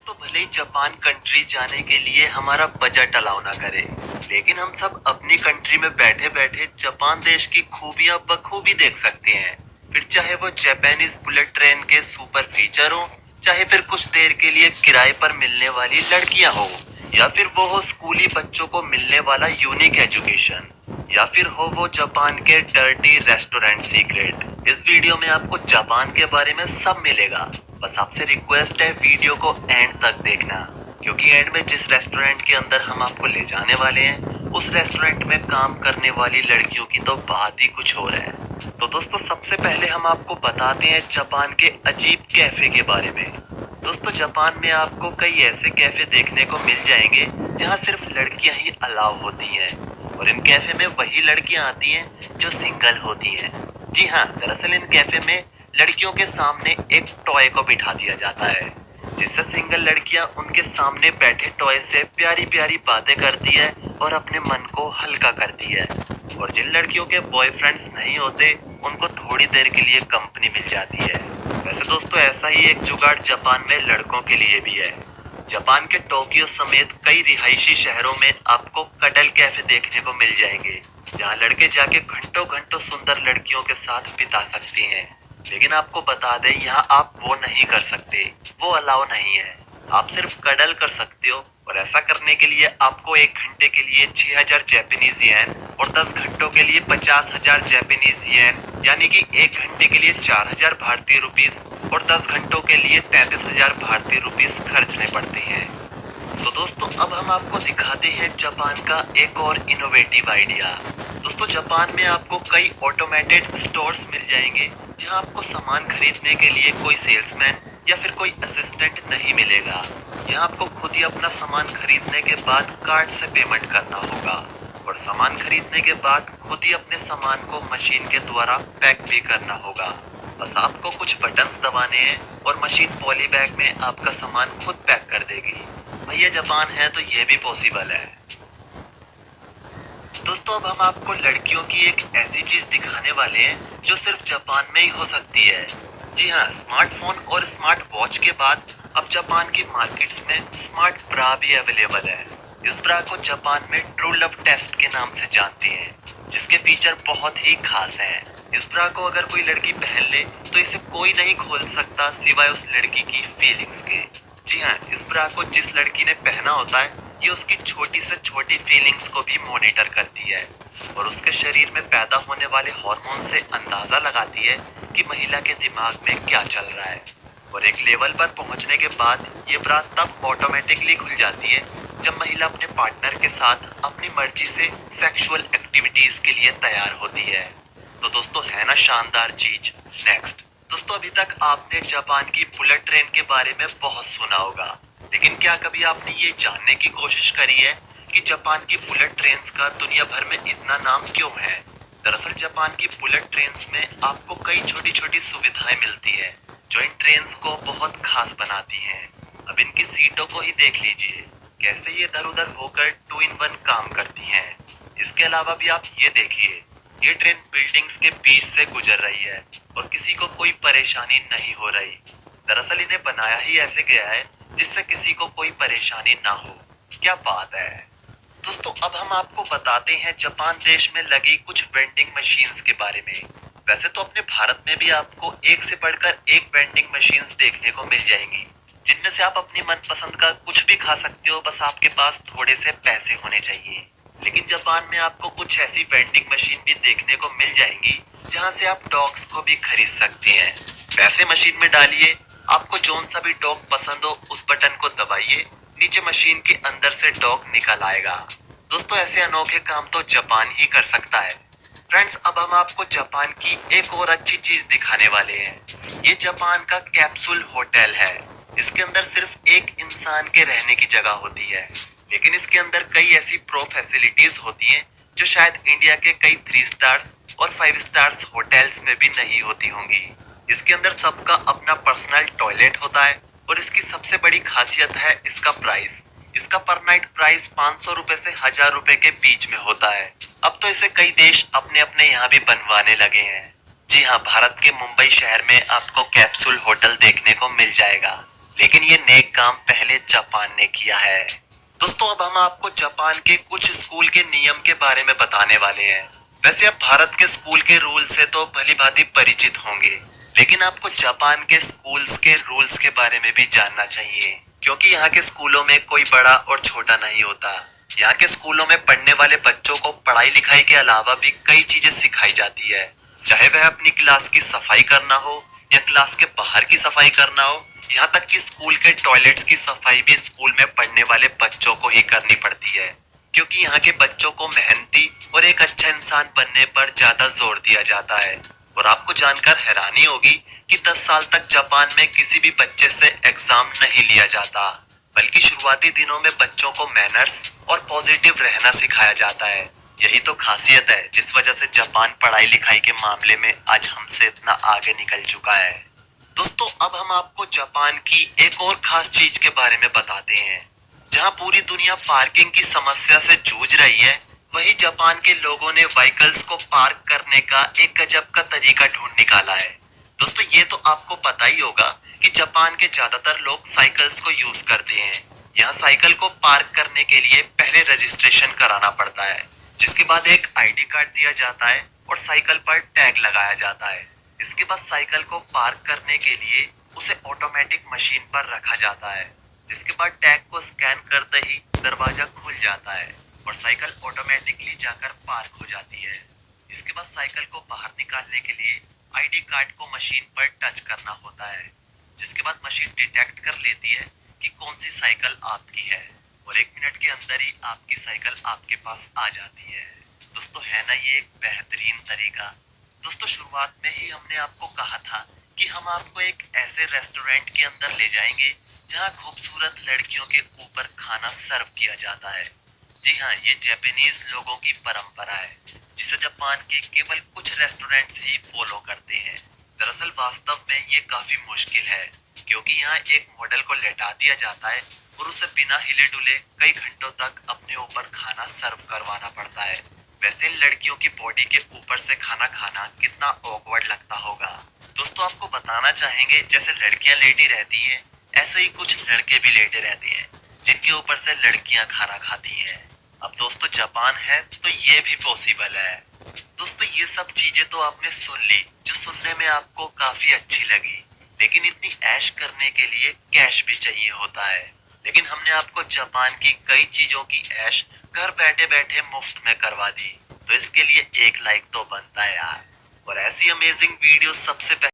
तो भले ही Japan country जाने के लिए हमारा बजट अलाउ ना करे, लेकिन हम सब अपनी कंट्री में बैठे बैठे जापान देश की खूबियां बखूबी देख सकते हैं। फिर चाहे वो जापानीज बुलेट ट्रेन के सुपर फीचर हो, चाहे फिर कुछ देर के लिए किराए पर मिलने वाली लड़कियां हो, या फिर वो हो स्कूली बच्चों को मिलने वाला यूनिक एजुकेशन, या फिर हो वो जापान के डर्टी रेस्टोरेंट सीक्रेट। इस वीडियो में आपको जापान के बारे में सब मिलेगा। बस आपसे रिक्वेस्ट है वीडियो को एंड तक देखना, क्योंकि एंड में जिस रेस्टोरेंट के अंदर हम आपको ले जाने वाले हैं, उस रेस्टोरेंट में काम करने वाली लड़कियों की तो बात ही कुछ और है। तो दोस्तों, सबसे पहले हम आपको बताते हैं जापान के अजीब कैफे के बारे में। दोस्तों, जापान में आपको कई ऐसे कैफे देखने को मिल जाएंगे जहां सिर्फ लड़कियां ही अलाउ होती हैं, और इन कैफे में वही लड़कियां आती हैं जो सिंगल होती हैं। जी हाँ, दरअसल इन कैफे में लड़कियों के सामने एक टॉय को बिठा दिया जाता है, जिससे सिंगल लड़कियां उनके सामने बैठे टॉय से प्यारी प्यारी बातें करती है और अपने मन को हल्का करती है। और जिन लड़कियों के बॉयफ्रेंड्स नहीं होते, उनको थोड़ी देर के लिए कंपनी मिल जाती है। वैसे दोस्तों, ऐसा ही एक जुगाड़ जापान में लड़कों के लिए भी है। जापान के टोक्यो समेत कई रिहायशी शहरों में आपको कडल कैफे देखने को मिल जाएंगे, जहां लड़के जाके घंटों घंटों सुंदर लड़कियों के साथ बिता सकते हैं। लेकिन आपको बता दें, यहाँ आप वो नहीं कर सकते, वो अलाउ नहीं है। आप सिर्फ कडल कर सकते हो, और ऐसा करने के लिए आपको 1 घंटे के लिए 6000 जापानीज येन और 10 घंटों के लिए 50,000 जापानीज येन, यानी कि 1 घंटे के लिए 4000 भारतीय रुपीस और 10 घंटों के लिए 33,000 भारतीय रुपीस खर्चने पड़ते हैं। तो दोस्तों, अब हम आपको दिखाते हैं जापान का एक और इनोवेटिव आइडिया। दोस्तों, जापान में आपको कई ऑटोमेटेड स्टोर्स मिल जाएंगे, जहां आपको सामान खरीदने के लिए कोई सेल्समैन या फिर कोई असिस्टेंट नहीं मिलेगा। यहाँ आपको खुद ही अपना सामान खरीदने के बाद कार्ड से पेमेंट करना होगा, और सामान खरीदने के बाद खुद ही अपने सामान को मशीन के द्वारा पैक भी करना होगा। बस आपको कुछ बटन्स दबाने हैं और मशीन पॉली बैग में आपका सामान खुद पैक कर देगी। भैया, जापान है तो ये भी पॉसिबल है। दोस्तों, अब हम आपको लड़कियों की एक ऐसी चीज दिखाने वाले हैं जो सिर्फ जापान में ही हो सकती है। जी हाँ, स्मार्टफोन और स्मार्ट वॉच के बाद अब जापान की मार्केट्स में स्मार्ट ब्रा भी अवेलेबल है। इस ब्रा को जापान में ट्रू लव टेस्ट के नाम से जानते हैं, जिसके फीचर बहुत ही खास हैं। इस ब्रा को अगर कोई लड़की पहन ले तो इसे कोई नहीं खोल सकता सिवाय उस लड़की की फीलिंग्स के। जी हाँ, इस ब्रा को जिस लड़की ने पहना होता है, ये उसकी छोटी से छोटी फीलिंग्स को भी मॉनिटर करती है, और उसके शरीर में पैदा होने वाले हार्मोन से अंदाजा लगाती है कि महिला के दिमाग में क्या चल रहा है। और एक लेवल पर पहुंचने के बाद ये ब्रा तब ऑटोमेटिकली खुल जाती है जब महिला अपने पार्टनर के साथ अपनी मर्जी से सेक्सुअल एक्टिविटीज के लिए तैयार होती है। तो दोस्तों, है ना शानदार चीज। नेक्स्ट दोस्तों, अभी तक आपने जापान की बुलेट ट्रेन के बारे में बहुत सुना होगा, लेकिन क्या कभी आपने ये जानने की कोशिश करी है कि जापान की बुलेट ट्रेन्स का दुनिया भर में इतना नाम क्यों है? दरअसल जापान की बुलेट ट्रेन्स में आपको कई छोटी छोटी सुविधाएं मिलती है, जो इन ट्रेन्स को बहुत खास बनाती हैं। अब इनकी सीटों को ही देख लीजिए, कैसे ये इधर उधर होकर 2 in 1 काम करती हैं। इसके अलावा भी आप ये देखिए, ये ट्रेन बिल्डिंग्स के बीच से गुजर रही है और किसी को कोई परेशानी नहीं हो रही। दरअसल इन्हें बनाया ही ऐसे गया है जिससे किसी को कोई परेशानी ना हो। क्या बात है। दोस्तों, अब हम आपको बताते हैं जापान देश में लगी कुछ वेंडिंग मशीन्स के बारे में। वैसे तो अपने भारत में भी आपको एक से बढ़कर एक वेंडिंग मशीन्स देखने को मिल जाएंगी, जिनमें से आप अपनी मनपसंद का कुछ भी खा सकते हो, बस आपके पास थोड़े से पैसे होने चाहिए। लेकिन जापान में आपको कुछ ऐसी वेंडिंग मशीन भी देखने को मिल जाएंगी जहां से आप डॉग्स को भी खरीद सकते हैं। पैसे मशीन में डालिए, आपको जोन सा भी डॉग पसंद हो उस बटन को दबाइए, नीचे मशीन के अंदर से डॉग निकल आएगा। दोस्तों, ऐसे अनोखे काम तो जापान ही कर सकता है। फ्रेंड्स, अब हम आपको जापान की एक और अच्छी चीज दिखाने वाले हैं। ये जापान का कैप्सूल होटल है। इसके अंदर सिर्फ एक इंसान के रहने की जगह होती है, लेकिन इसके अंदर कई ऐसी प्रो फैसिलिटीज होती हैं जो शायद इंडिया के कई 3 स्टार्स और 5 स्टार्स होटल्स में भी नहीं होती होंगी। इसके अंदर सबका अपना पर्सनल टॉयलेट होता है, और इसकी सबसे बड़ी खासियत है इसका प्राइस। इसका पर नाइट प्राइस 500 रुपए से 1000 रुपए के बीच में होता है। अब तो इसे कई देश अपने अपने यहाँ भी बनवाने लगे हैं। जी हाँ, भारत के मुंबई शहर में आपको कैप्सूल होटल देखने को मिल जाएगा। लेकिन ये नेक काम पहले जापान ने किया है। दोस्तों अब हम आपको जापान के कुछ स्कूल के नियम के बारे में बताने वाले हैं। वैसे आप भारत के स्कूल के रूल से तो भली भांति परिचित होंगे, लेकिन आपको जापान के स्कूल्स के रूल्स के बारे में भी जानना चाहिए, क्योंकि यहाँ के स्कूलों में कोई बड़ा और छोटा नहीं होता। यहाँ के स्कूलों में पढ़ने वाले बच्चों को पढ़ाई लिखाई के अलावा भी कई चीजें सिखाई जाती है, चाहे वह अपनी क्लास की सफाई करना हो या क्लास के बाहर की सफाई करना हो। यहाँ तक कि स्कूल के टॉयलेट्स की सफाई भी स्कूल में पढ़ने वाले बच्चों को ही करनी पड़ती है, क्योंकि यहाँ के बच्चों को मेहनती और एक अच्छा इंसान बनने पर ज्यादा जोर दिया जाता है। और आपको जानकर हैरानी होगी कि 10 साल तक जापान में किसी भी बच्चे से एग्जाम नहीं लिया जाता, बल्कि शुरुआती दिनों में बच्चों को मैनर्स और पॉजिटिव रहना सिखाया जाता है। यही तो खासियत है जिस वजह से जापान पढ़ाई लिखाई के मामले में आज हमसे इतना आगे निकल चुका है। दोस्तों अब हम आपको जापान की एक और खास चीज के बारे में बताते हैं। जहां पूरी दुनिया पार्किंग की समस्या से जूझ रही है, वहीं जापान के लोगों ने व्हीकल्स को पार्क करने का एक गजब का तरीका ढूंढ निकाला है। दोस्तों ये तो आपको पता ही होगा कि जापान के ज्यादातर लोग साइकिल्स को यूज करते हैं। यहाँ साइकिल को पार्क करने के लिए पहले रजिस्ट्रेशन कराना पड़ता है, जिसके बाद एक आईडी कार्ड दिया जाता है और साइकिल पर टैग लगाया जाता है। इसके बाद साइकिल को पार्क करने के लिए उसे ऑटोमेटिक मशीन पर रखा जाता है, जिसके बाद टैग को स्कैन करते ही दरवाजा खुल जाता है और साइकिल ऑटोमेटिकली जाकर पार्क हो जाती है। इसके बाद साइकिल को बाहर निकालने के लिए आईडी कार्ड को मशीन पर टच करना होता है, जिसके बाद मशीन डिटेक्ट कर लेती है कि कौन सी साइकिल आपकी है और 1 मिनट के अंदर ही आपकी साइकिल आपके पास आ जाती है। दोस्तों है ना ये एक बेहतरीन तरीका। दोस्तों शुरुआत में ही हमने आपको कहा था कि हम आपको एक ऐसे रेस्टोरेंट के अंदर ले जाएंगे जहां खूबसूरत लड़कियों के ऊपर खाना सर्व किया जाता है। जी हाँ, ये जापानीज लोगों की परंपरा है, जिसे जापान के केवल कुछ रेस्टोरेंट्स ही फॉलो करते हैं। दरअसल वास्तव में ये काफी मुश्किल है, क्योंकि यहाँ एक मॉडल को लेटा दिया जाता है और उसे बिना हिले डुले कई घंटों तक अपने ऊपर खाना सर्व करवाना पड़ता है। वैसे लड़कियों की बॉडी के ऊपर से खाना खाना कितना ऑकवर्ड लगता होगा। दोस्तों आपको बताना चाहेंगे जैसे लड़कियां लेटी रहती हैं, ऐसे ही कुछ लड़के भी लेटे रहते हैं, जिनके ऊपर से लड़कियां खाना खाती हैं। अब दोस्तों जापान है तो ये भी पॉसिबल है। दोस्तों ये सब चीजें तो आपने सुन ली, जो सुनने में आपको काफी अच्छी लगी, लेकिन इतनी ऐश करने के लिए कैश भी चाहिए होता है। लेकिन हमने आपको जापान की कई चीजों की ऐश घर बैठे बैठे मुफ्त में करवा दी, तो इसके लिए एक लाइक तो बनता है यार। और ऐसी अमेजिंग वीडियो सबसे पहले